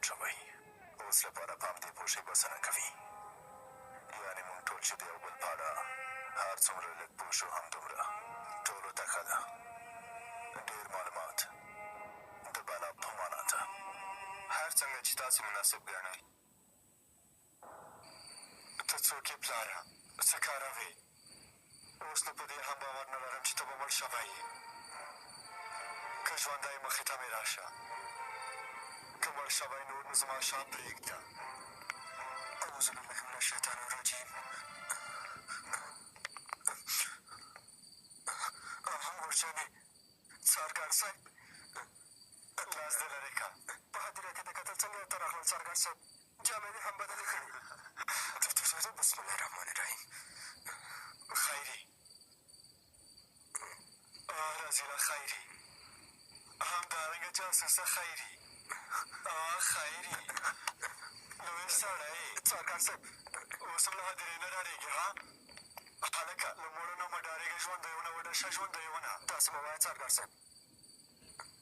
پټ شوی. اوس لپاره په همدې پوه بسنه کوي. یعنې مونږ ټول چې د یو بل په اړه هر څومره لږ پوه شو همدومره ټولو ته ښه ده. ډېر معلومات د بلا په معنا ده. هر څنګه چې تاسې مناسب ګڼئ. ته څوک یې پلاره؟ څه کاروې؟ اوس نو په دې هم باور نه لرم چې ته به مړ شوی یې. که ژوندی مخې ته مې راشه، که مړ شوی نور نو زما شا پرېږده. اعوذ بالله من الشیطان الرجیم. ګورچانې څارګر صاحب لاس دې لرې که. په هدیره کې د کتل څنګه ورته راغلل څارګر صاحب؟ جامې دې هم بدلې کړې. بسم الله الرحمن الرحیم. خیري رزیله خیري، همدارنګه جاسوسه خیري. خیري لوی سړی څارګر صاحب اوس هم له هدیرې نه ډارېږي ها؟ هلکه له مړو نه مه ډارېږه، ژوندی ونه وډه شه، ژوندی ونه. داسې مه وایه څارګر صاحب.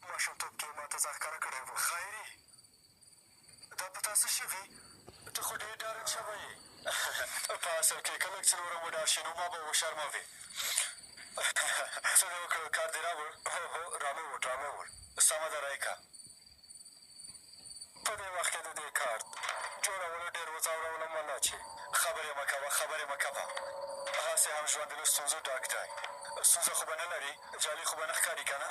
ماشومتوب کې ما ته ځه ښکاره کړی و. خیري دا په تا څه شوي؟ ته خو ډېر ډارن شوی یې. په اصل کې که لږ څه نوره مو ډار شي نو ما به وشرموې. څه دې وکړل؟ کار دې راوړ؟ هو راموړ راموړ. سمه ده رایکه. په دې وخت کې د دې کار جوړولو ډېر وځورولم والله چې خبرې مه کوه خبرې مه کوه. هسې هم ژوند له ستونزو ډک دی. ستونزه خو به نه لري، جالي خو به نه ښکاري که نه؟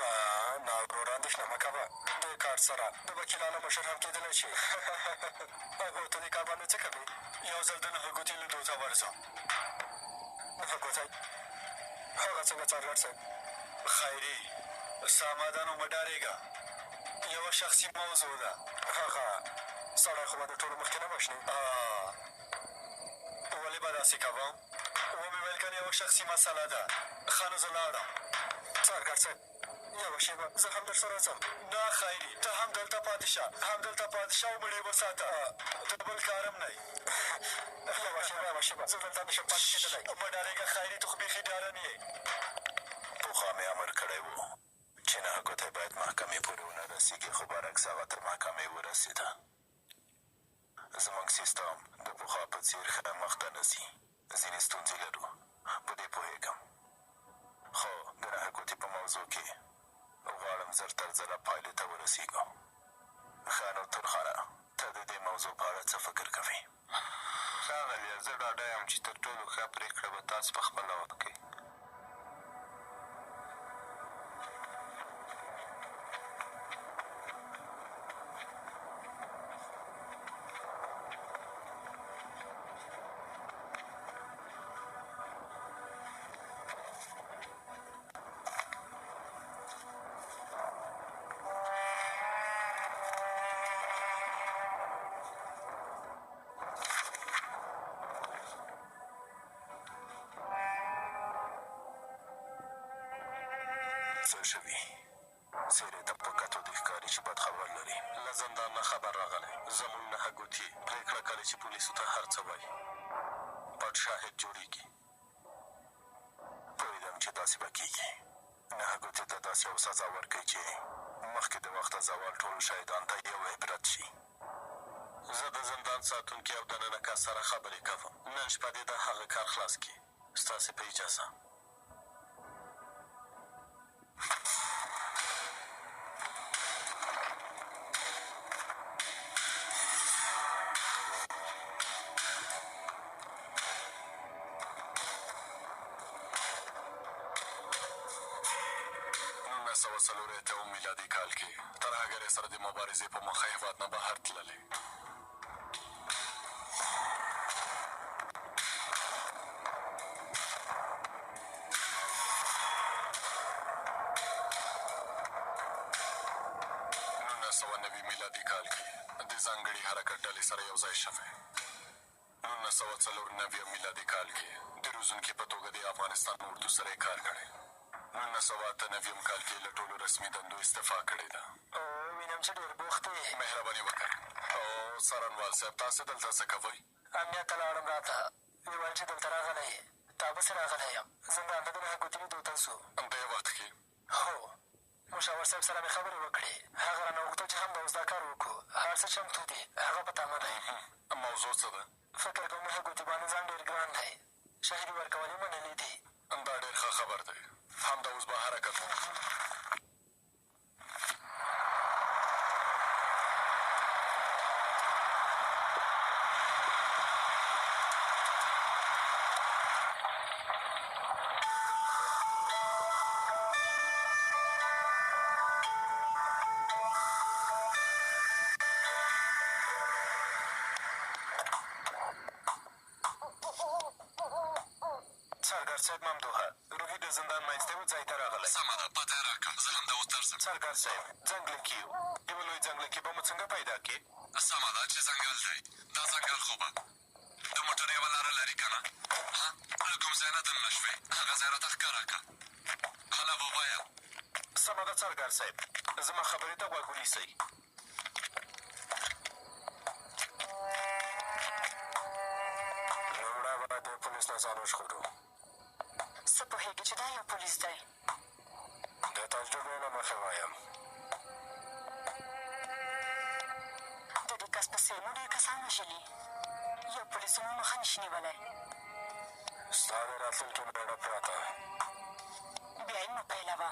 نه ورور اندېښنه مه کوه. دې کار سره د وکیلانو مشر هم کېدلی شي. او ته دې کار باندې څه کوې؟ یو ځل د نهه ګوتې لیدو ته ورځم. نهه ګوتی هغه څنګه څارګر صاحب؟ خیري سمه ده نو مه ډارېږه. یوه شخصي موضوع ده. هغه سړی خو به د ټولو مخکې نه وشنې. ولې به داسې کوم؟ ومې ویل که یوه شخصي مسله ده. ښه نو زه لاړم. څارګر صاحب یوه شېبه زه هم در سره ځم. نه خیري ته هم دلته پاتې شه، همدلته پاتې شه او مړې وساته. ته بل کارم نه یې. یوه شېبه زه دلته نه شم پاتې کېدلی. مه ډارېږه خیري، ته خو بیخي ډارن یې. پخوا مې امر کړی و چې نهه ګوتی باید محکمې پورې ونه رسېږي، خو برعکس هغه تر محکمې ورسېده. زموږ سیستم د پخوا په څېر ښه مخته نه ځي. ځینې ستونزې لرو، په دې پوهېږم. خو د نهه ګوتې په موضوع کې غواړم زر تر زره پایلې ته ورسېږو. ښه نو تورخانه ته د دې موضوع په اړه څه فکر کوې؟ ښاغلیه زه ډاډه یم چې تر ټولو ښه پرېکړه به تاسو په خپله وکړئ. څه شوي؟ څېرې ته په کتو دې ښکاري چې بد خبر لري. له زندان نه خبر راغلی. زموږ نهه ګوتې پرېکړه کړې چې پولیسو ته هر څه وایي. پټ شاهد جوړېږي. پوهېدم چې داسې به کېږي. نهه ګوتې ته داسې یو سزا ورکوي چې مخکې د وخته زوال ټولو شهیدانو ته یو عبرت شي. زه د زندان ساتونکي او دننه کس سره خبرې کوم. نن شپه دې د هغه کار خلاص کړي. ستاسې په اجازه. سوه څلور اتم میلادي کال کې ترهګرۍ سره د مبارزې په موخه هېواد نه بهر تللې. سوه نوي میلادي کال کې د ځانګړي حرکت ډلې سره یو ځای شوی. 1994 میلادي کال کې د روزونکي په توګه د افغانستان اردو سره یې کار کړی. 1998 کال کې له ټولو رسمي دندو استعفا کړې ده. وینم چې ډېر بوخت یې. مهرباني وکړه. او څارنوال صاحب تاسې دلته څه کوئ؟ امنیت ته لاړم راته. ویې ویل چې دلته راغلی یې. تا پسې راغلی یم. زندان ته د نهه ګوتې لیدو ته ځو. دې وخت کې؟ هو مشاور صاحب سره مې خبرې وکړې. هغه رانه غوښتل چې هم به اوس دا کار وکړو. هر څه چمتو دي، هغه په تمه دی. موضوع څه ده؟ فکر کوم د هغو ګوتې ځان ډېر ګران دی. شهیدي ورکول یې منلي دي. دا ډېر ښه خبر دی. همدا اوس به حرکت وکړو. سرګر صاحب ممدوحه روحي د زندان منځته و ځای ته راغلی. سمه ده، پته یې راکړه، زه همدا اوس درځم. سرګر صاحب ځنګلکي یو. یوه لوی ځنګلکي به مو څنګه پیدا کړې؟ سمه ده چې ځنګل دی. دا ځنګل خو به د موټر یوه لاره لري که نه؟ له کوم ځای نه دننه شوې، هغه ځای راته ښکاره کړه. هله ووایه. سمه ده سرګر صاحب، زما خبرې ته غوږ ونیسئ. لومړی به د پولیس نه ځان وژغورو. څه پوهېږې چې دا یو پولیس دی؟ د تجربې له مخې وایم. د دې کس په څېر مو ډېر کسان وژلي. یو پولیس زموږ مخه نشي نیولی. ستا د راتلونکي مېړه پرته بیا یې مه پیلوه.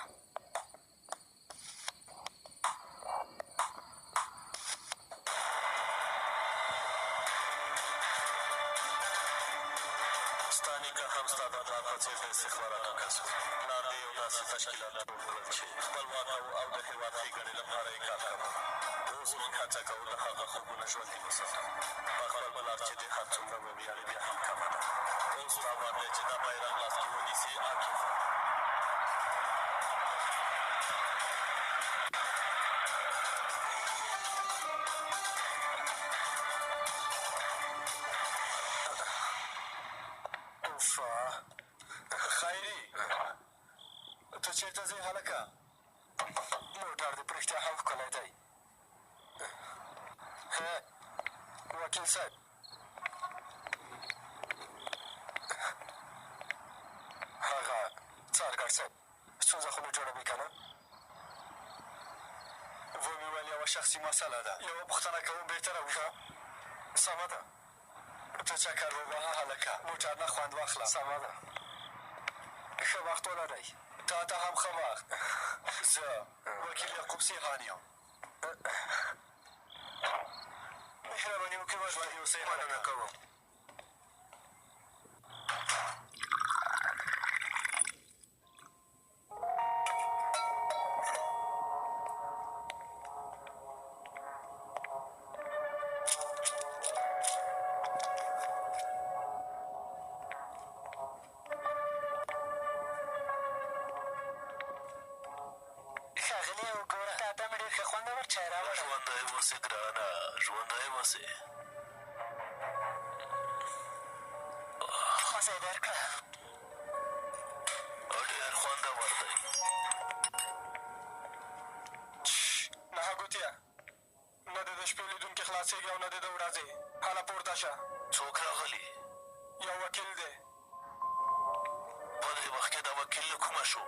ستا نیکه هم ستا د پلار په څېر د استخباراتو کس و. پلار دې یو داسې تشکیلات جوړ کړل چې خپلواکه او د هېواد ښېګڼې لپاره یې کار کاوه. اوس موږ هڅه کوو د هغه خوبونه ژوندي وساتو. په خپل پلار چې دې هر څومره وویاړې بیا هم کمه ده. اوس ستا وار دی چې دا بیرغ لاس کې ونیسې. عاقف خیري ته چېرته ځې هلکه؟ موټر دې په رښتیا هم ښکلی دی. وکیل صاحب هغه څارګر صاحب ستونزه خو مې جوړوي که نه؟ ومې ویل یوه شخصي مسله ده. یوه پوښتنه کوم بهتره وکړه. سمه ده، ته چکر ووهه هلکه، موټر نه خوند واخله. سمه ده، ښه وخت ولرئ. تا ته هم ښه وخت. زه وکیل یعقوب سیحان یم. مهرباني وکړئ وژوندي اوسئ. مننه کوم. ژوندی اوسې ګرانه، ژوندی اوسې. مزه یې درکړه. ډېر خوندور دی. نهه ګوتیه، نه دې د شپې لیدونکي خلاصېږي او نه دې د ورځې. هله پورته شه. څوک راغلي؟ یو وکیل دی. په دې وخت کې دا وکیل له کومه شو؟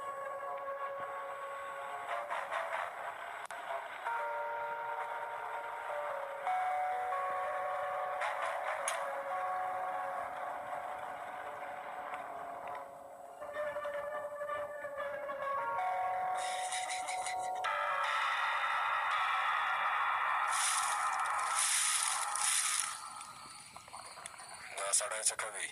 سړی څه کوي؟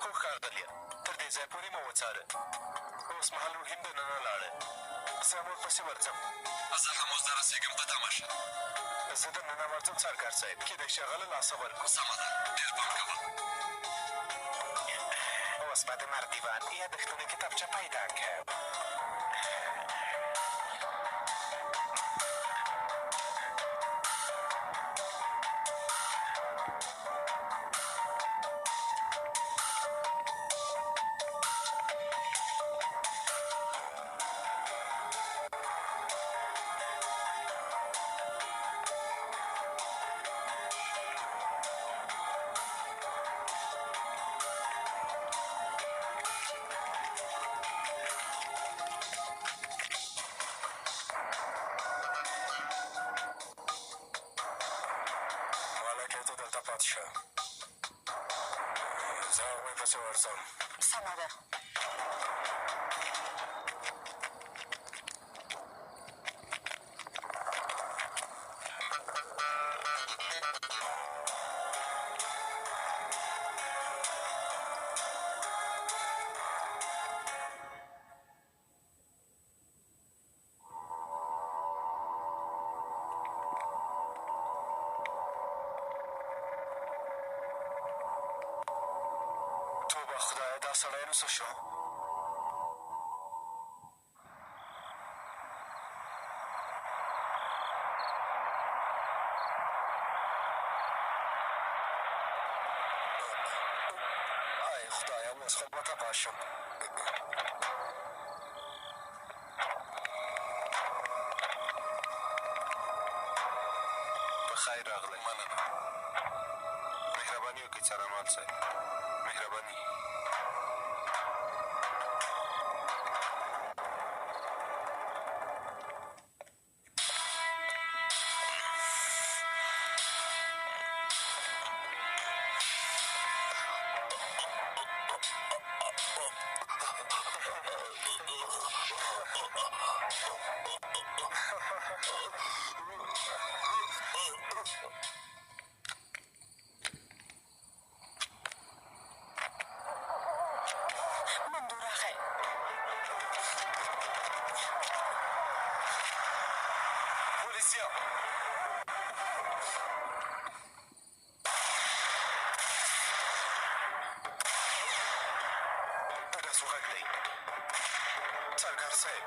خو ښاغلیه، تر دې ځای پورې مه وڅاره. اوس مهال روحیم دننه لاړی. زه هم ورپسې ورځم. زه هم اوس دررسېږم، په تمه شه. زه دننه ورځم څرګر صاحب، کېدای شي هغه له لاسه ورکړو. سمه ده، ډېر پام کوه. اوس به د مردیوان یادښتونه کتابچه پیدا کړم. زه هغوی پسې ورځم. سمه ده. توبه خدایه دا سړی نو څه شو؟ ای خدایه اوس خو به تباه شم. په خیر راغلی. مننه. مهرباني وکړئ څارنوال صاحب، مهرباني. مندو راغی. پولیسیا! د ډزو غږ دی. څرګر صاحب،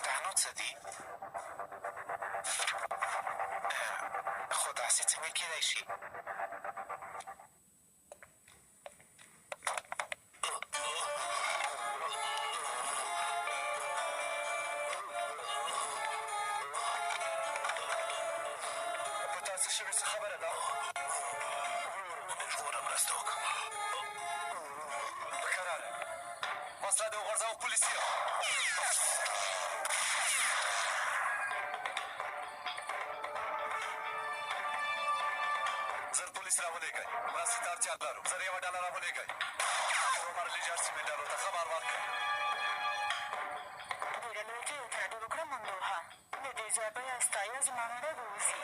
دا نو څه دي؟ خو داسې څنګه کېدای شي؟ په تا څه شوي څه خبره ده؟ ژغوره مرسته وکړه. په کراره وسله دې وغورځوه پولیسیا! زر پولیس راولېږئ. مرستې ته اړتیا لرو. زر یوه ډله راولېږئ. عمر لیجر سیمینډرو ته خبر ورکړئ. ډېره لویه کې یو تراډیو وکړه مندوها. د دې ځای به یاستا یا زما مړه به اوسي.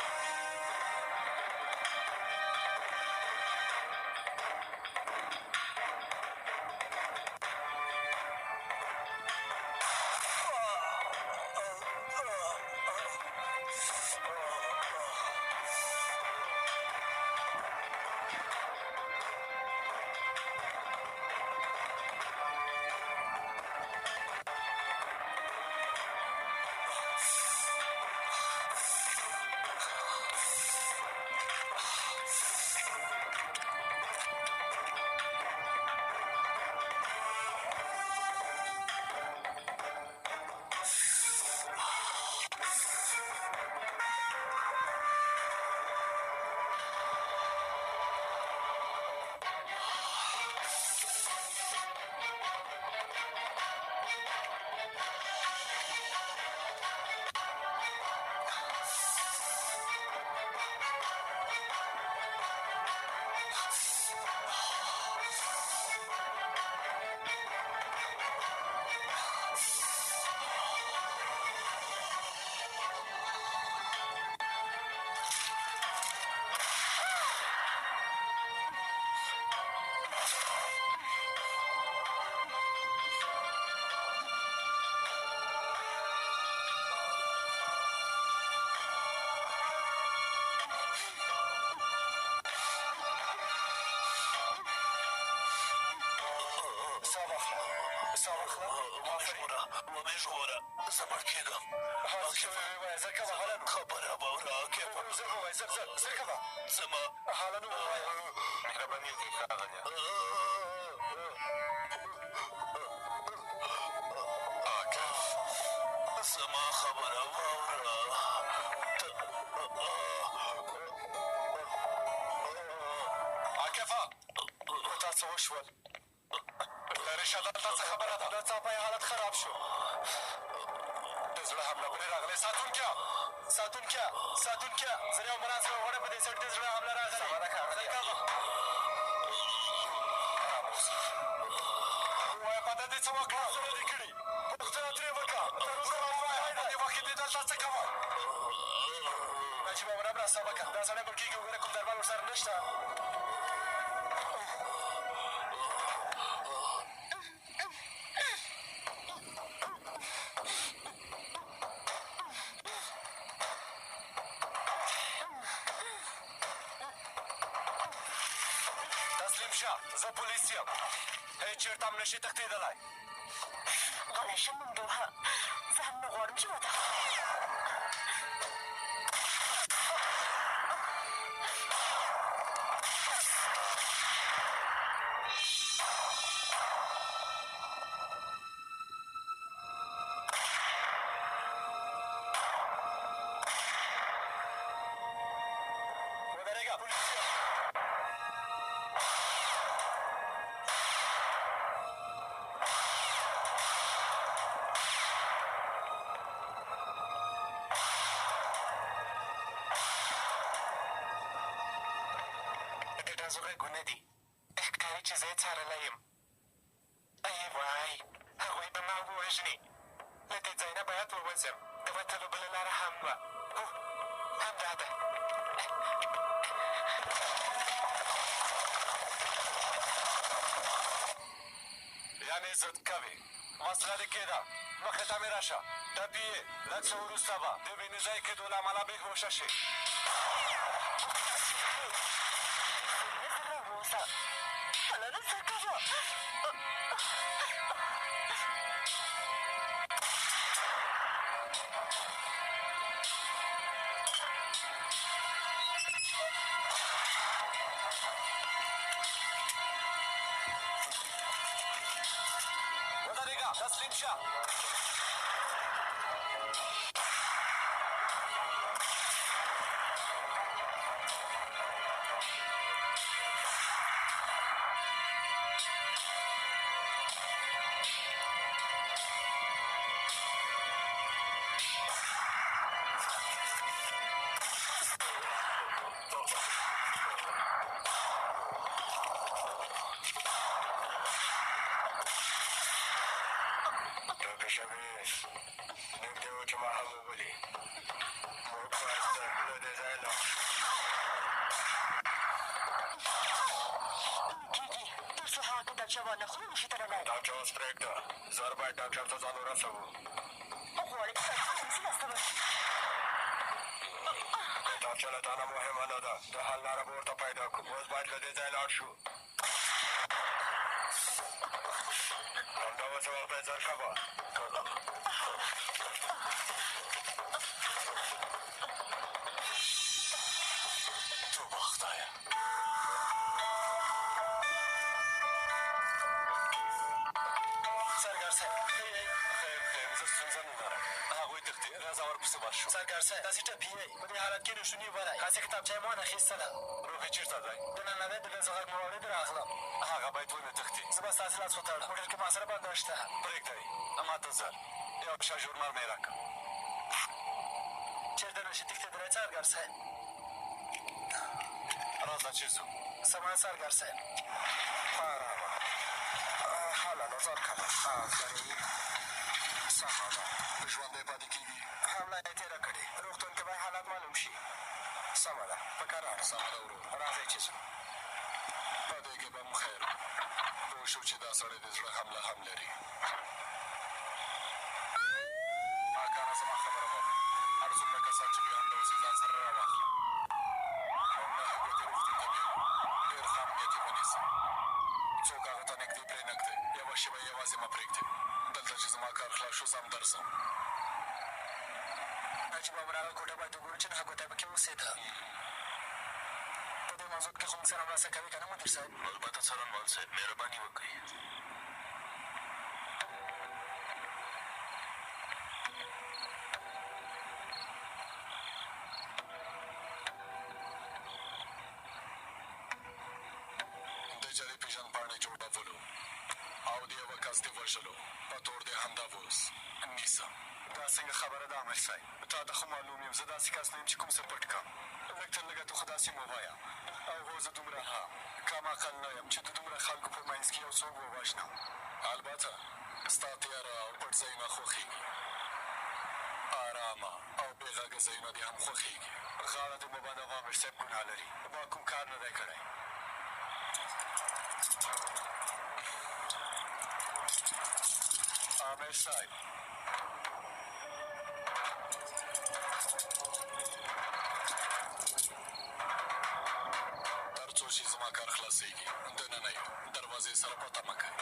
ساه واخله. ومژغوره ومژغوره زه مړ کېږم. ووایه زر کوه هلنو. خبره به وره کېفه. زر ووایه زر کوه. زما هلنو ووایه. مهرباني وکړئ ښاغلیه. عاقف زما خبره واوره. عاقفه دا څه وشول؟ لرې شه دلته څه خبره ده؟ ناڅاپه یې حالت خراب شو. د زړه حمله پرې راغلی. ساتونکیه زه یو مراد سره غواړم په دې سړي د زړه حمله راغلی. سمه ده ښاغلیه. ووایه په ده دې څه وکړه؟ څه نه دي کړي؟ پوښتنه ترې وکړه. تر اوسه راته ووایه په دې وخت کې دې دلته څه کوه؟ نجیبه مرام راسته وکړه. دا سړی مړ کېږي. وګوره کوم دربال ورسره نه شته. زه پولیس یم. هېڅ چېرته هم نه شي تښتېدلی. غلی شه ممدوحه. زه هم نه غواړم چې وتښتم. ودرېږه پولیس یم. غږونه دي. ښکاري چې زه یې څارلی یم. ای وای هغوی به ما ووژني. له دې ځای نه باید ووځم. د وتلو بله لاره هم وه. همدا ده. یعنې ضد کوې. مسله دې کېده. مخې ته مې راشه. ټپي یې. لږ څه وروسته به د وینې ځای کېدو له امله بېهوشه شي. هلنه څه کوه؟ ودرېږه. تسلیم شه. نږدې و چې ما هم وولي. موږ باید له دې ځای لاړ شو. کېږي تر څو هغه کتابچه وانه خورو نشي تللی. ډاکټر اوس پرېږده. زر باید ډاکټر ته ځان ورسوو. غواړې کتابچه لاسته ورشي. کتابچه له تا نه مهمه نه ده. د حل لاره به ورته پیدا کړو. اوس باید له دې ځای لاړ شو. همدا اوس وخت به یې زر کوه. توبه خدایه. سرګر صاحب خیر زه ستونزه نه لرم. هغوی تښتي. راځه ورپسې بس شو. سرګر صاحب داسې ټپي یې. په دې حالت کې نشوني ولی. هسې کتابچه یې ما نه اخیسته ده. روح یې چېرته دی؟ دننه دی. د لږ غږ مې واورېد راغلم. هغه باید ونه تښتي. زه به ستاسې لاس وتړم. هوټل کې ما سره بنده شته. پرېږدئ. ماته زر یو شاه ژورنال مې راکړه. چېرته نشي تښتېدلی سرګر صاحب؟ راځه چې ځو. سمه سرګر صاحب. آرامه. حالا نظر کوه. آفرین. سمه ده. ژوندی پاتې کېږي. حمله یې تېره کړې. روغتون کې باید حالات معلوم شي. سمه ده. په کرار. سمه ده ورور. راځئ چې ځو. په دې کې به م خیر پوه شو چې دا سړی د زړه حمله هم لري. کاکانه زما خبره واورئ. هر څومره کسان چې بیا هم د اوسې ځان سره راواخلي. همدغه ګوتې روغتون ته بیا ډېر ښه امنیت یې ونیسئ. څوک هغه ته نږدې پرېنږدئ. یوه شېبه یې یوازې مه پرېږدئ. زما کار خلاص شو زه هم درځم. نجیب امراغه کوټه باید وګورو چې نهه ګوته پکې اوسېده. په دې موضوع کې خو موږ سره مرسته کوي که نه مدیر صاحب؟ البته څارنوال صاحب مهرباني وکړئ. د جلۍ پېژندپاڼې جوړولو او د یوه کس د وژلو په تور دی همدا اوس نیسم. دا څنګه خبره ده امیر صاحب؟ تا ته خو معلوم یم زه داسې کس نه یم چې کوم څه پټ کړم. لږ تر لږه ته خو داسې مه وایه. او هو زه دومره کم عقل نه یم چې د دومره خلکو په منځ کې یو څوک ووژنم. البته ستا تیاره او پټ ځایونه خوښېږي، ارامه او بې غږه ځایونه دې هم خوښېږي. غاړه دې مه بندوه امیر صاحب، ګناه لري. ما کوم کار نه دی کړی. امیر صاحب تر څو چې زما کار خلاصېږي دننه یې دروازې سره په تمه کوي.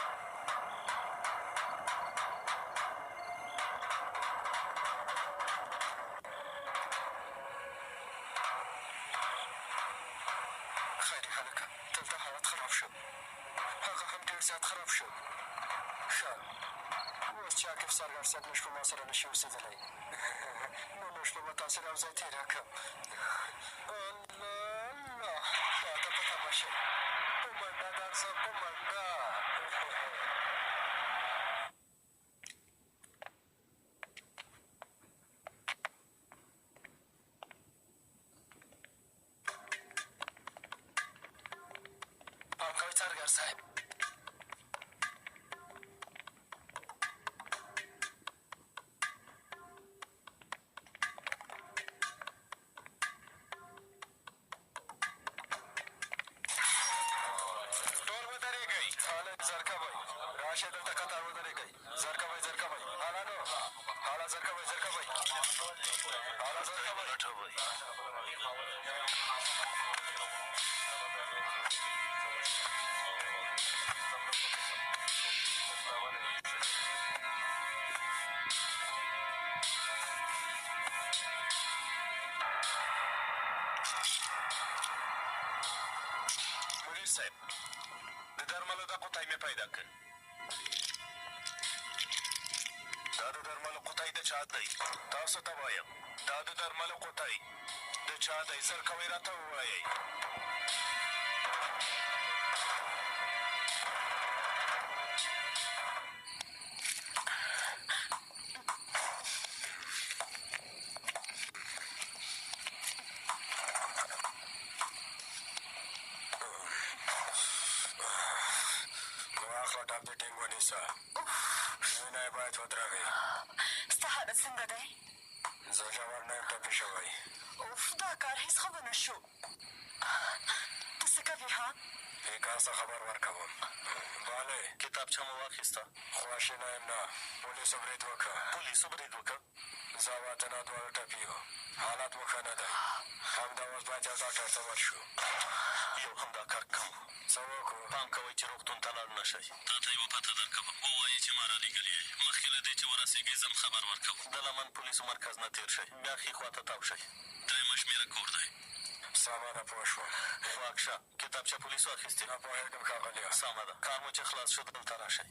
خیري هلکه، دلته حالت خراب شو. هغه هم ډېر زیات خراب شو. ښه، اوس چې عاقب سرګر صاحب نور شپه ما سره نه شي اوسېدلی، نو نور شپه به تاسې یو ځای تېره کړم. الله، باده په تمه شئ. په منډه درځم، په منډه. پام کوئ سرګر صاحب. ټول ودرېږئ. هلک زر کوئ. راشئ دلته قطار ودرېږئ. زر کوئ، زر کوئ. هلانو، هله زر کوئ، زر کوئ. هله زر کوئ. لټوئ. مدیر صاحب، د درملو دا قطۍ مې پیدا کړ. دا د درملو قطۍ د چا دی؟ تاسو ته وایم دا د درملو قطۍ د چا دی؟ زر کوئ راته ووایئ. واخله ټاپ دې ټینګ ونیسه. وینه یې باید ودرغې. ستا حالت څنګه دی؟ زه ژور نه یم ټپي شوی. اوف، دا کار هېڅ ښه ونه شو. ته څه کوې ها؟ دې کار څه خبر ورکوم. بالې کتابچه مو واخیسته. خواشینی یم نه. پولیسو برید وکړه. پولیسو برید وکړه. زه او اتنا دواړه ټپي یو. حالت مو ښه نه دی. همدا اوس باید یو ډاکټر ته ورشو. یو همدا کار کوم. څه وکړو؟ پام کوئ چې روغتون ته لاړ نه شئ. تا ته یوه پته درکوم، ووایې چې ما رالېږلي یې. مخکې له دې چې ورسېږئ زه خبر ورکوم. د لمن پولیسو مرکز نه تېر شئ، بیا ښي خوا ته تاو شئ. درېیمه شمېره کور دی. سمه ده، پوه شوم. واک شه. کتابچه پولیسو اخیستې؟ نه پوهېږم ښاغلیه. سمه ده. کار مو چې خلاص شو دلته راشئ.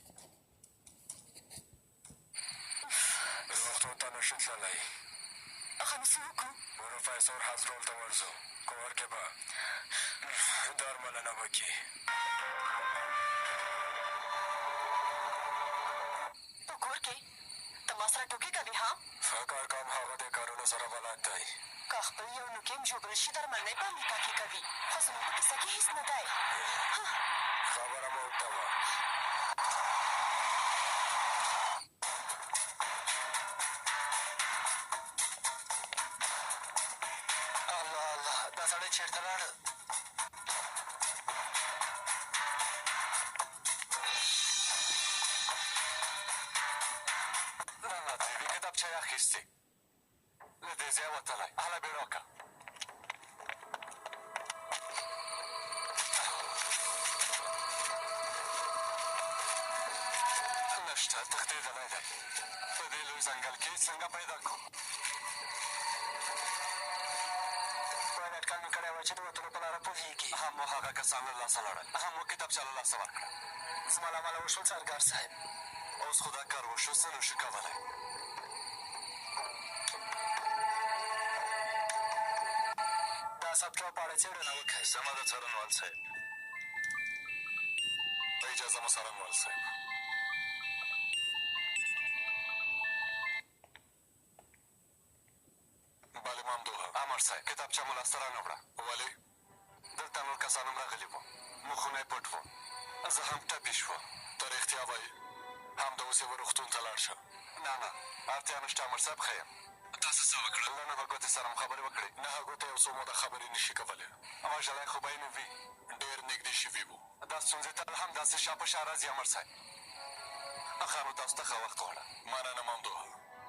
روغتون ته نشو تللی. هغه نو څه وکړو؟ پروفیسور حضرول ته ورځو. کور کې به درملنه وکړي. په کور کې ته ما سره ټوکې کوې ها؟ فکر کوم هغه د کارونو سره بلد دی. که خپل یو نوکي هم ژوبل شي درملنه یې په امریکا کې کوي. خو زموږ په کیسه کې هېڅ نه دی. خبره مو اوږده وه. الله الله، دا سړی چېرته لاړه؟ ننوتلی، کتابچه یې اخیستې. له دې ځایه وتلی. هله بېړه وکړه. نشته، تښتېدلی دی. ځنګل کې څنګه پیدا کړو؟ باید اټکل مې کړی وای چې د وتلو په لاره پوهېږي. هم مو هغه کسان له لاسه لاړل، هم مو کتابچه له لاسه ورکړه. زما له امله وشول سرکار صاحب. اوس خو دا کار وشو، څه نشو کولی. دا ثبتو په اړه څېړنه وکړئ. سمه ده څارنوال صاحب. اجازه مو څارنوال صاحب. بله ممدوحه. امر صاحب کتابچه مو لاسته رانه وړه. ولې؟ دلته نور کسان هم راغلي وو، مخونه یې پټ وو. زه هم ټپي شوم. ته رښتیا وایې؟ همدا اوس یې روغتون ته لاړ شه. نه اړتیا نشته امر صاحب، ښه یم. تاسو څه وکړل؟ له نهه ګوتې سره هم خبرې وکړې. نهه ګوته یو څو موده خبرې نه شي کولی. وژلی خو به یې نه وي، ډېر نږدې شوي وو. دا ستونزې تل هم داسې شا په شا راځي امر صاحب. ښه نو تاسو ته ښه وخت غواړم. مننه ممدوحه،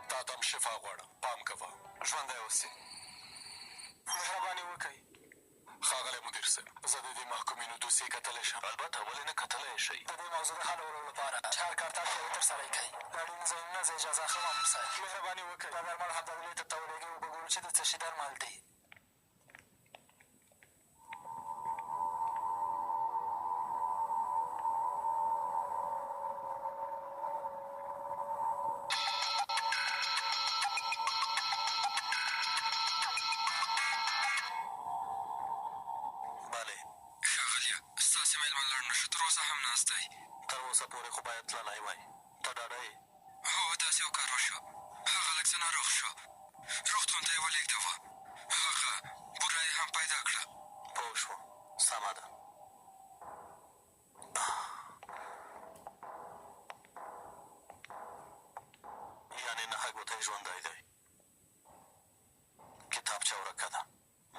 تا ته هم شفا غواړم. پام کوه، ژوندی اوسې. مهرباني وکړئ. ښاغلی مدیر صاحب، زه د دې محکومینو دوسیې کتلی شم؟ البته ولې نه کتلی یې شئ. د دې موضوع د حل وړلو لپاره چې هر کار ته اړتیا وي ترسره یې کوئ. د اړینو ځایونو نه زه اجازه اخلم امر صاحب. مهرباني وکړئ. دا درمل همدغلې ته ولېږئ، وبه ګورو چې د څه شي درمل دی. تر اوسه پورې خو باید تللی وای. ته ډاډه یې؟ هو داسې یو کار وشو. هغه لږ څه ناروغ شو، روغتون ته یې ولېږدوه. هغه بوره یې هم پیدا کړه. پوه شوم، سمه ده. یعنې نهه ګوته یې ژوندی دی. کتابچه ورکه ده.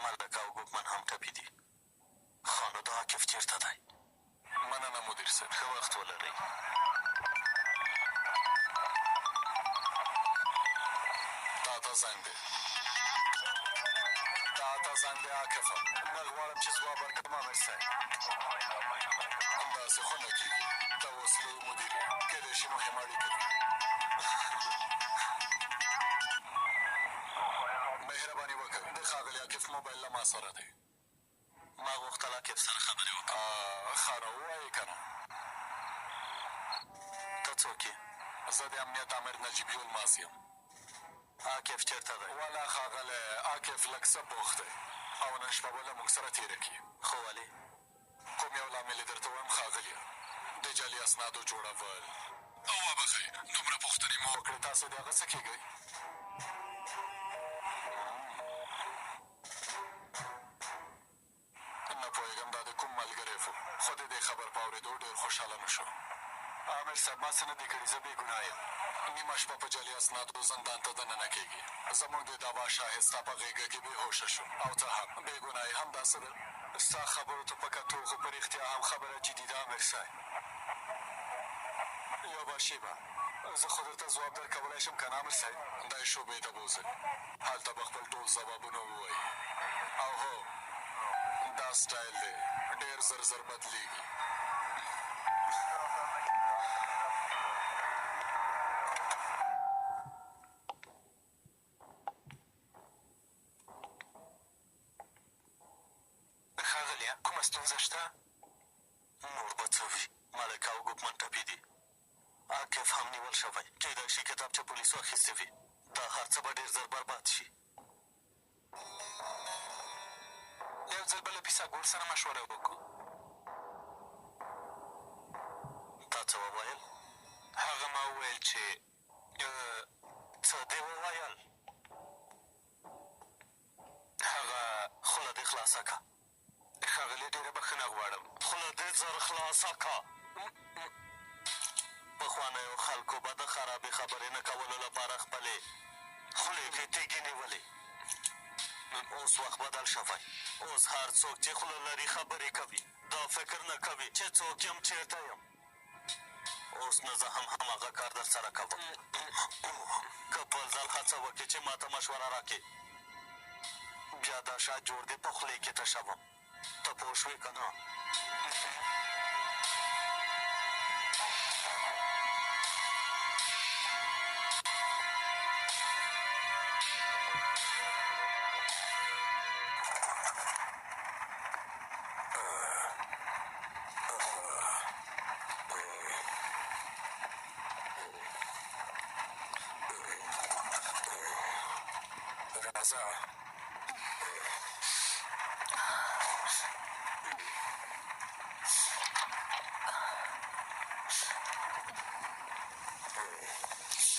ملک او ګوګمن هم ټپي دي. ښه نو دا عاکف چېرته دی؟ مننه مدیر صاحب. ښه وخت ولرئ. تا ته زنګ دی. تا ته زنګ دی عاکفه. نه غواړم چې ځواب ورکړم امر صاحب. همداسې خو نه کېږي. ته اوس لوی مدیر یې، کېدای شي مهمه اړیکه دي. مهرباني وکړئ، د ښاغلي عاکف موبایل له ما سره دی. ما غوښتل عاکف سره خبرې وکړم. ښه نو ووایې که نه. ته څوک یې؟ زه د امنیت امر نجیب الماس یم. عاکف چېرته دی؟ والا ښاغلی عاکف لږ څه بوخت دی او نن شپه به له موږ سره تېره کړي. خو ولې؟ کوم یو لامل یې درته وایم ښاغلیه، د جعلي اسنادو جوړول. او وبښئ، دومره پوښتنې مو وکړې، تاسو د هغه څه کېږئ؟ نه پوهېږم دا د کوم ملګری و، خو د دې خبر په اورېدو ډېر خوشحاله نه شو. عامر صاحب ما څه نه دي کړي، زه بې ګناه یم. نیمه شپه په جعلي اسنادو زندان ته دننه کېږي. زموږ د دعوا شاهد ستا په غېږه کې بېهوشه شو او ته هم بې ګناه یې. همداسې ده. ستا خبرو ته په کتو خو په رښتیا هم خبره جدي ده امر صاحب. یوه شېبه زه خو درته ځواب در کولی شم که نه امر صاحب؟ دی شعبې ته بوځئ، هلته به خپل ټول ځوابونه ووایي. او هو دا سټایل دی، ډېر زر زر بدلېږي. ښاغلیه، کومه ستونزه شته؟ نور به څه وي، ملک او ګوګمن ټپي دي. عاکف هم نیول شوی، کېدای شي کتابچه پولیسو اخیستې وي. دا هر څه به ډېر زر برباد شي. یو ځل به له پیسه ګور سره مشوره وکړو. تا څه وویل؟ هغه ما وویل چې څه دې وویل؟ هغه خوله دې خلاصه که. ښاغلي ډېره بښنه غواړم. خوله دې زر خلاصه که. پخوانیو خلکو به د خرابې خبرې نه کولو لپاره خپلې خولې کې تیږې نیولې. اوس وخت بدل شوی. اوس هر څوک چې خوله لري خبرې کوي. دا فکر نه کوي چې څوک یم، چېرته یم. اوس نه زه هم هماغه کار در سره کوم. که بل ځل هڅه وکړې چې ما ته مشوره راکړې، بیا دا شا جوړ دې په خولې کې تشوم. ته پوه شوې که نه؟ پیکاسا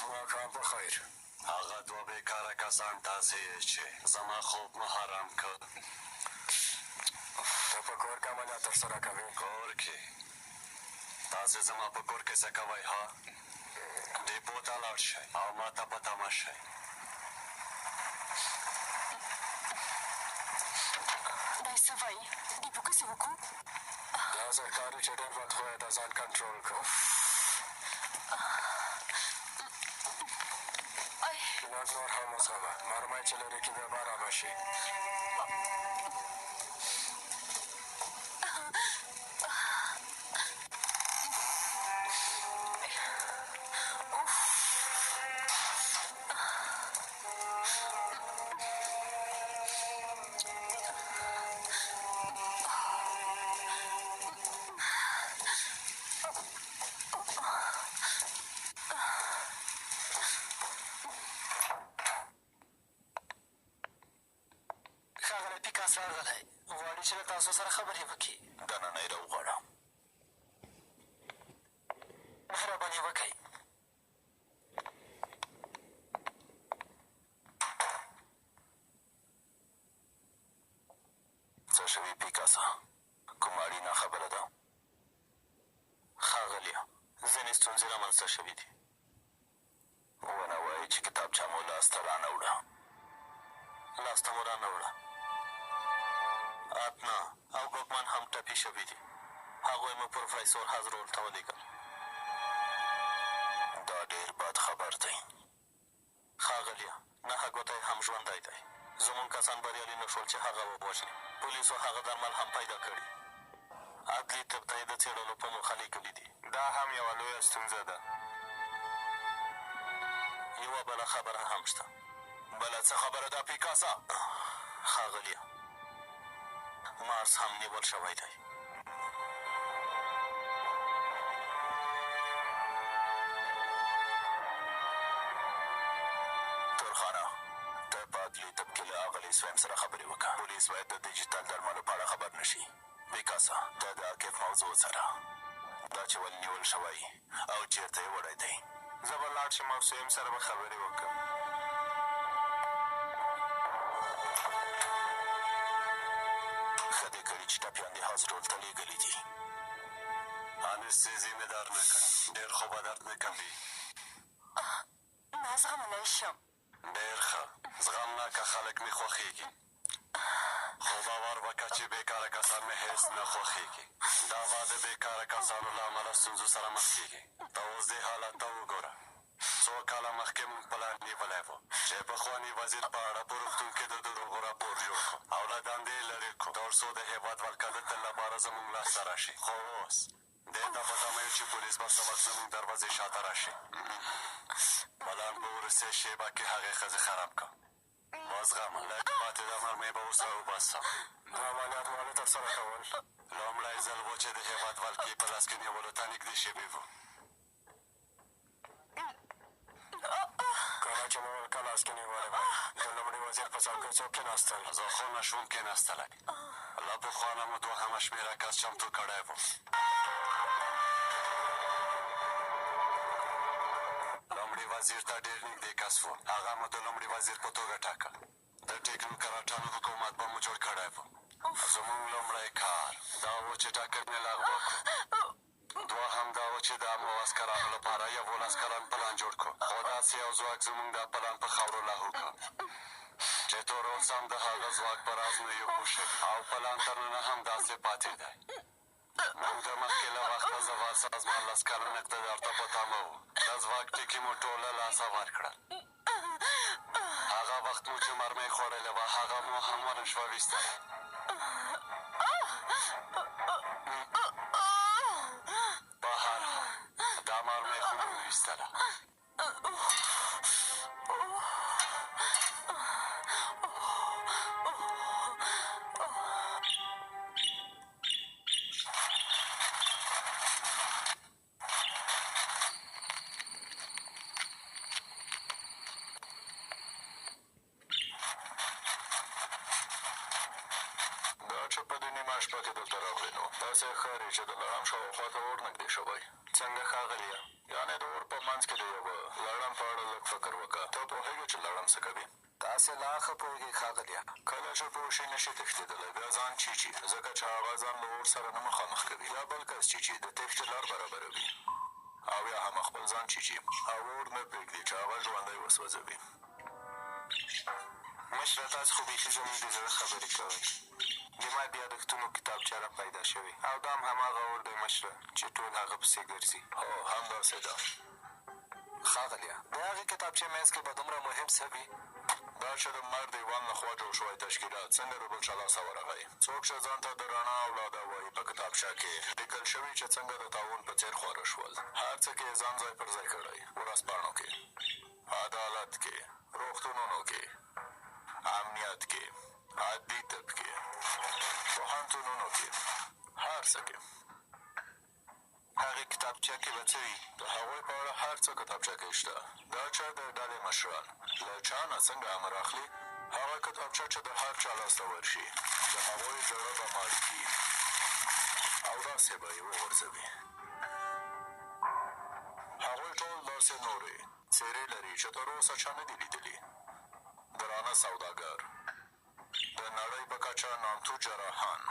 ماښام په خیر. هغه دوه بېکاره کسان تاسې یې چې زما خوب مو حرام کړ. ته په کور کې عملیات ترسره کوې؟ کور کې تاسې زما په کور کې څه کوئ ها؟ ډیپو ته لاړ شئ او ما ته په تمه شئ. دا څه وایي؟ ډیپو کې څه وکړو؟ دا سرکاري چې ډېر وخت خو یې د ځان کنټرول کړ. لږ نور هم وزغمه. مرمۍ چې لرې کړي بیا به ارامه شي. ښاغلی پیکاس راغلی غواړي چې له تاسو سره خبرې وکړي. دننه یې راوغواړه. مهرباني وکړئ. څه شوي پیکاسا؟ کومه اړینه خبره ده؟ ښاغلیه ځینې ستونزې رامنځته شوي دي. ونه وایي چې کتابچه مو لاسته رانه وړه. لاسته مو رانه وړه. اتنا او ګوګمن هم ټپي شوي دي. هغوی مو پروفیسور حضرول ته ولیږل. دا ډېر بد خبر دی. ښاغلیه نهه ګوتی هم ژوندی دی. زموږ کسان بریالي نه شول چې هغه ووژني. پولیسو هغه درمل هم پیدا کړي. عدلي طب ته یې د څېړلو په موخه لیږلي دي. دا هم یوه لویه ستونزه ده. یوه بله خبره هم شته. بله څه خبره ده پیکاسا؟ ښاغلیه مارس هم نیول شوی دی. تورخانه ته په عدلي طب کې له اغلې سویم سره خبرې وکړه. پولیس باید د ډیجیټل درملو په اړه خبر نه شي. پیکاسا ته د عاقف موضوع سره دا چې ولې نیول شوی او چېرته یې وړی دی. زه به لاړ شم او سویم سره به خبرې وکړم. ښه دې کړي چې ټپیان دې هاسپټال ته لېږلي دي. انستیزي مې در نه کړه. ډېر خو به درد نه کوي. نه زغملی شم. ډېر ښه. زغمناکه خلک مې خوښېږي. خو باور وکړه چې بېکاره کسان مې هېڅ نه خوښېږي. دا به د بېکاره کسانو له امله ستونزو سره مخ کېږي. ته اوس دې حالت ته وګوره. څو کاله مخکې موږ پلان نیولی و چې پخواني وزیر په اړه په روغتون کې د دروغو راپور جوړ کړو او له دندې یې لرې کړو تر څو د هېواد ورکه د تل لپاره زموږ لاسته راشي. خو اوس دې ته په تمه یو چې پولیس به سبق زموږ دروازې شاته راشي. پلان په وروستۍ شېبه کې هغې ښځې خراب کړه. وزغمه لږ پاتې د مرمۍ به ورسره وباسم. دا عملیات ولې ترسره کول؟ لومړی ځل و چې د هېواد ولکې په لاس کې نیولو ته نږدې شوي وو. کله چې مو ولکه لاس کې نیولې وه د لومړي وزیر په څوکۍ څوک کېناستل؟ زه خو نه شوم کېناستلی. له پخوا نه مو دوهمه شمېره کس چمتو کړی و. لومړي وزیر ته ډېر نږدې کس و. هغه مو د لومړي وزیر په توګه ټاکه. د ټیکنوکراټانو حکومت به مو جوړ کړی و. زموږ لومړی کار دا و چې ټاکنې لغوه کړو. دوهم دا و چې د عامو عسکرانو لپاره 11 کلن پلان جوړ کړو. خو داسې یو ځواک زموږ دا پلان په خاورو لاهو کړ چې تر اوسه هم د هغه ځواک په راز نه یو پوه شوي او پلان تر ننه هم داسې پاتې دی. موږ د مخکې له وخته زغال سازمان 10 کلن اقتدار ته په تمه وو. د ځواک ټکي مو ټول له لاسه ورکړل. هغه وخت مو چې مرمۍ خوړلې وه هغه مو هم ونه شوه ویستلی. په هر حال دا مرمۍ خو مو ویستله. شپه کې دلته راغلی نو داسې ښکاري چې د لړم شاوخوا ته اور نږدې شوی. څنګه ښاغلیه؟ یعنې د اور په منځ کې د یوه لړم په اړه لږ فکر وکړه. ته پوهېږې چې لړم څه کوي؟ تاسې لا ښه پوهېږئ ښاغلیه. کله چې پوه شي نه شي تښتېدلی بیا ځان چیچي، ځکه چې هغه ځان له اور سره نه مخامخ کوي. یا بل کس چیچي د تښتې لار برابروي، او یا هم خپل ځان چیچي او اور نه پرېږدي چې هغه ژوندی وسوځوي. مشره تاسو خو بیخي زموږ د زړه خبرې کوئ. د ما د یادښتونو کتابچه را پیدا شوې او دا هم هماغه اور دی مشره چې ټول هغه پسې ګرځي. هو همداسې ده. ښاغلیه د هغې کتابچې منځ کې به دومره مهم څه وي؟ دا چې د مرد ایوان لخوا جوړ شوی تشکیلات څنګه د بل چا لاسه ورغی. څوک چې ځان ته د رڼا اولاده وایي په کتابچه کې لیکل شوي چې څنګه د تاوون په څېر خواره شول. هر څه کې یې ځان ځای پر ځای کړی. ورځپاڼو کې، عدالت کې، روغتونونو کې، امنیت کې، عادي طب کې، پوهنتونونو کې، هر څه کې. هغې کتابچه کې به څه وي؟ د هغوی په اړه هر څه کتابچه کې شته. دا چې د ډلې مشران له چا نه څنګه امر اخلي، هغه کتابچه چې د هر چا لاس ته ورشي د هغوی زړه به مات کړي او داسې به یې وغورځوي. هغوی ټول داسې نورې څېرې لري چې تر اوسه چا نه دي لیدلي. درانه سوداګر، د نړۍ په کچه نامتو جراحان،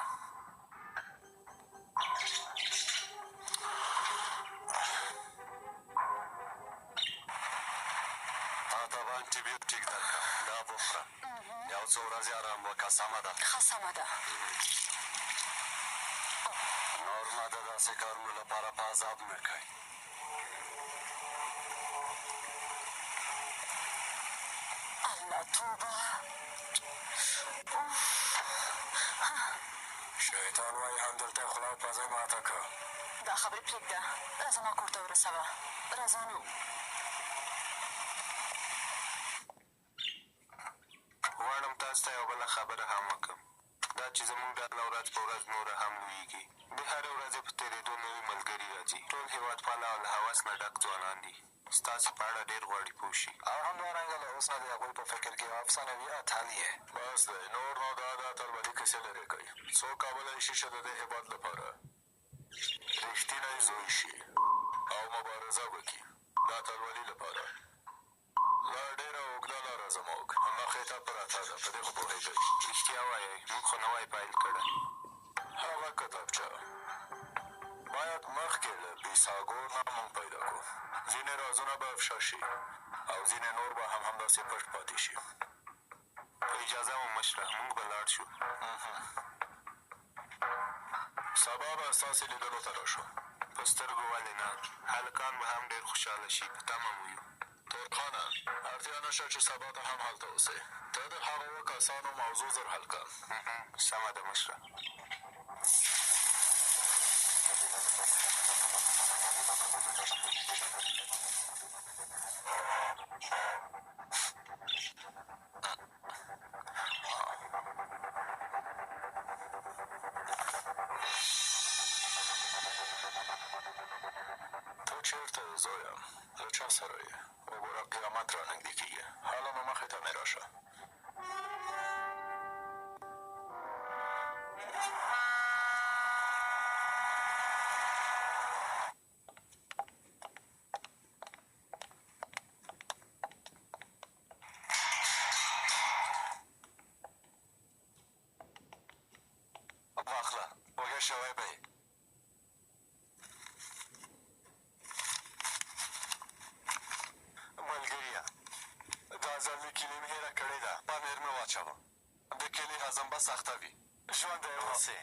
تا به انټي بیوټیک درکړم، دا به وخوره. یو څو ورځې ارام وکړه، سمه ده؟ ښه سمه ده. نور ما د داسې کارونو لپاره په عذاب نه کوي. الله توبه. شیطان وایي همدلته یې خوله او پزه ماته کړه. دا خبرې پرېږده، راځه ما کور ته ورسوه. راځه نو. غواړم تاسو ته یوه بله خبره هم وکړم. دا چې زموږ ډله ورځ په ورځ نوره هم لویېږي. د هرې ورځې په تېرېدو نوي ملګري راځي. ټول هېوادپاله او له هوس نه ډک ځوانان دي. ستاسې په اړه ډېر غواړي پوه شي. او همدارنګه له اوس نه د هغوی په فکر کې یو افسانوي اتل یې. بس دی، نور نو دا د اتلولي کیسې لرې کوي. څوک کولی شي چې د دې هېواد لپاره رښتینی زوی شي او مبارزه وکړي د اتلولي لپاره. لا ډېره اوږده لاره زموږ مخې ته پرته ده، په دې خو پوهېږئ. رښتیا وایئ، موږ خو نوی پیل کړی. هغه کتابچه باید مخکې له بیساګور نه موږ پیدا کړو. ځینې رازونه به افشا شي او ځینې نور به هم همداسې پټ پاتې شي. په اجازه مو مشره، موږ به لاړ شو. سبا به ستاسې لیدلو ته راشو. په سترګو ولې نه؟ هلکان به هم ډېر خوشحاله شي. په تمه مو یو. تورخانه، اړتیا نشته چې سبا ته هم هلته اوسئ. ته د هغو کسانو موضوع زر حل کړه. سمه ده مشره. ته چېرته یې زویه؟ له چا سره یې؟ وګوره قیامت را نږدې کېږي. هله نو مخې ته مې راشه. واخله، وږی شوی به یې. ملګریه، دا ځل مې کیلي مې هېره کړې ده. پنیر مې واچوه. د کلي هضم به سخته وي. ژوندی اوسې.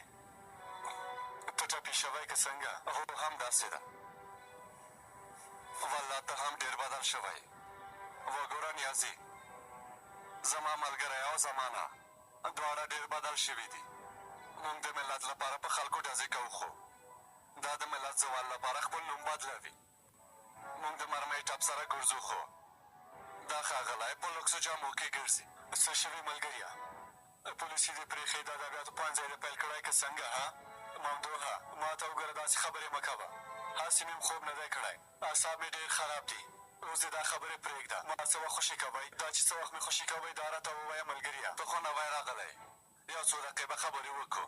ته ټپي شوی که څنګه؟ هو همداسې ده. والله ته هم ډېر بدل شوی. وګوره نیازي، زما ملګری او زمانه دواړه ډېر بدل شوي دي. موږ د ملت لپاره په خلکو ډزې کوو، خو دا د ملت زوال لپاره خپل نوم بدلوي. موږ د مرمۍ ټپ سره ګرځو، خو دا ښاغلی په لوکسو جامو کې ګرځي. څه شوي ملګریه؟ پولیسي دې پرېښې د ادبیاتو پوهنځی دې پیل کړی که څنګه؟ ممدوحه، ما ته وګوره، داسې خبرې مه کوه. هسې مې خوب نه دی کړی. اعصاب مې ډېر خراب دي. اوس دې دا خبرې پرېږده. ما څه وخت خوشي کوئ؟ دا چې څه وخت مې خوشي کوئ دا راته ووایه ملګریه. ته خو نوی راغلی، یو څو دقیقې به خبرې وکړو.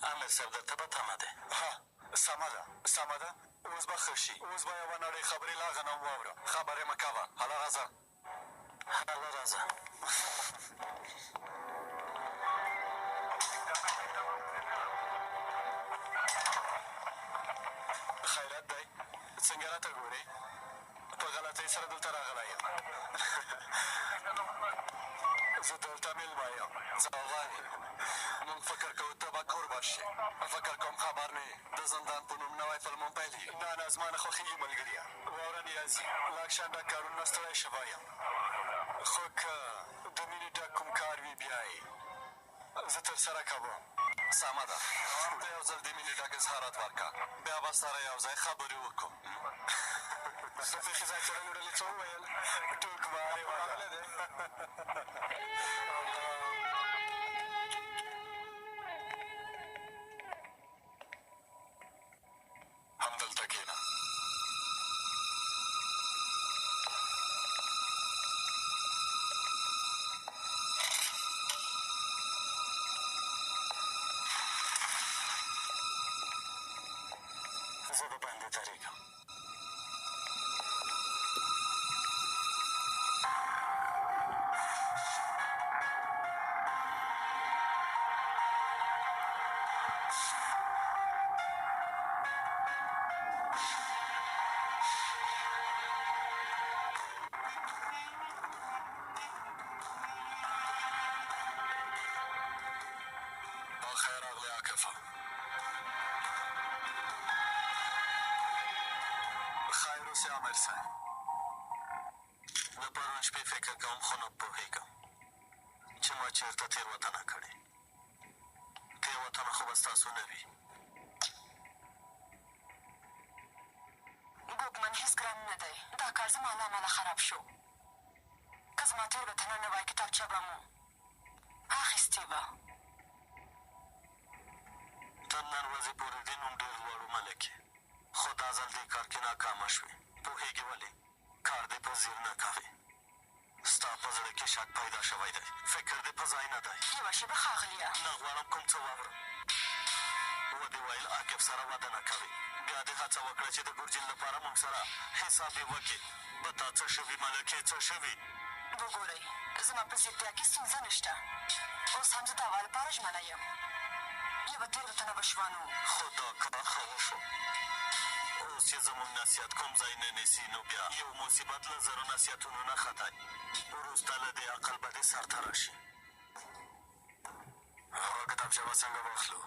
امیر صاحب درته به تمه دی. ها سمه ده اوس به ښه شي. اوس به یوه نړۍ خبرې لا غنم واوره. خبرې مه کوه هله راځه هله راځه. خیرت دی څنګه راته ګورې؟ په غلطۍ سره دلته راغلی یم. زه دلته مېلمه یم. ځوانې موږ فکر کوو ته به قربان شي. فکر کوم خبر نه یې د زندان په نوم نوی فلم هم پیلېږي. نه زما نه خوښېږي ملګریه. واوره نیازي لاک شانده کارونو نه ستړی شوی یم. خو که د مینې ډک کوم کار وي بیا یې زه ترسره کوم. سمه ده ته یو ځل د مینې ډک اظهارات ورکړه بیا به سره یو ځای خبرې وکړو. زه بیخي ځای چړلې وړلې څه وویل؟ ټوکمارې راغلی دی. همدلته کښېنه. زه د باندې درېږم. بخیر راغلی عاکفه. خیر اوسې امیر صاحب. د پرون شپې فکر کوم خو نه پوهېږم چې ما چېرته تېروتنه کړې. تېروتنه خو به ستاسو نه وي. ګوګمن هېڅ ګران نه دی. دا کار زما له امله خراب شو. که زما تېروتنه نه وای کتابچه به مو اخیستې وه. تر نن ورځې پورې دې نوم ډېر لوړ ملکې، خو دا ځل دې کار کې ناکامه شوې. پوهېږې ولې؟ کار دې په ځیر نه کوې. ستا په زړه کې شک پیدا شوی دی. فکر دې په ځای نه دی. یوه شېبه ښاغلیه. نه غواړم کوم څه واورم. ودې ویل عاقب سره واده نه کوې. بیا دې هڅه وکړه چې د ګرجین لپاره موږ سره حساب یې وکړې. به تا څه شوي ملکې څه شوي؟ وګورئ زما په ځیرتیا کې ستونزه نشته. اوس هم زه د اول لپاره ژمنه یم. یوه تېروتنه به شوه نو خو دا کار ښه وشو. اوس چې زموږ نصیحت کوم ځای نه نیسي نو بیا یو مصیبت له زرو نصیحتونو نه ښه دی. وروسته له دې عقل به دې سر ته راشي. هغه کتابچه به څنګه واخلو؟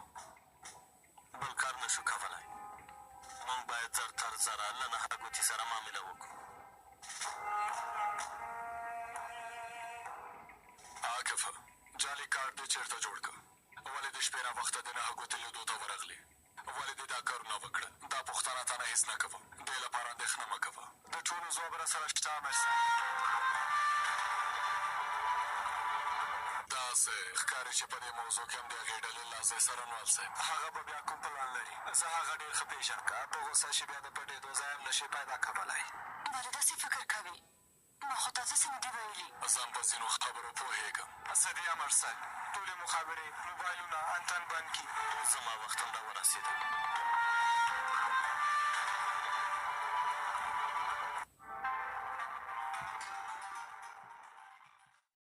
بل کار نه شو کولی. موږ باید زر تر زره له نهه ګوتي سره معامله وکړو. عاکفه جعلي کارت دې چېرته جوړ کړه؟ ولې د شپې ناوخته د نهه ګوتې لیدو ته ورغلې؟ ولې دې دا کارونه وکړه؟ دا پوښتنه تا نه هېڅ نه کوم. دې لپاره اندېښنه مه کوه. د ټولو ځواب را سره شته امیر صاحب. داسې ښکاري چې په دې موضوع کې هم د هغې ډلې لاس دی سرنوال صاحب. هغه به بیا کوم پلان لري؟ زه هغه ډېر ښه پېژنم. که په غوسه شي بیا د پټېدو ځای هم نشي پیدا کولی. ولې داسې فکر کوې؟ ما خو تازه څه نه دي ویلي. ځان په ځینو خبرو پوهېږم. څه دي امر صاحب؟ ټولې مخابرې موبایلونه انتن بند کړي. زما وخت هم را ورسېده.